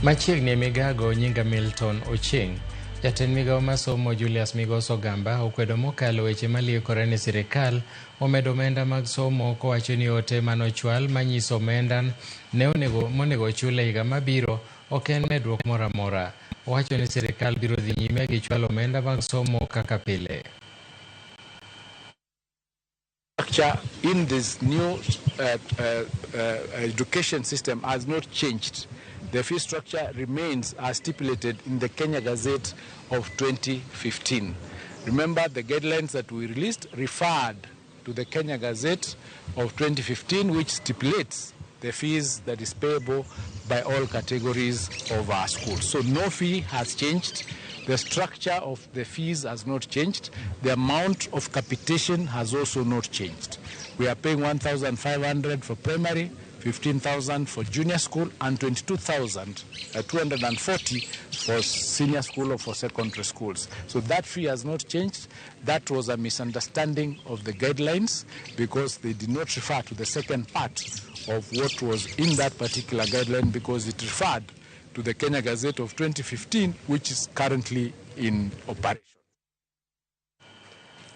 Machiegni migago nyinga Milton Oching. Jatend migao masomo Julius Migos Ogamba okwedo mokalo weche maliekore ni sirikal omedo omenda mag somo kowacho ni ote manochwal manyiso omenda monego chule higa mabiro ok en medruok moro amora. Owacho ni sirikal biro dhi nyime gi chwalo omenda mag somo kaka pile. In this new education system has not changed. The fee structure remains as stipulated in the Kenya Gazette of 2015. Remember, the guidelines that we released referred to the Kenya Gazette of 2015, which stipulates the fees that is payable by all categories of our schools. So no fee has changed. The structure of the fees has not changed. The amount of capitation has also not changed. We are paying 1,500 for primary, 15,000 for junior school, and 22,240 for senior school or for secondary schools. So that fee has not changed. That was a misunderstanding of the guidelines because they did not refer to the second part of what was in that particular guideline because it referred to the Kenya Gazette of 2015, which is currently in operation.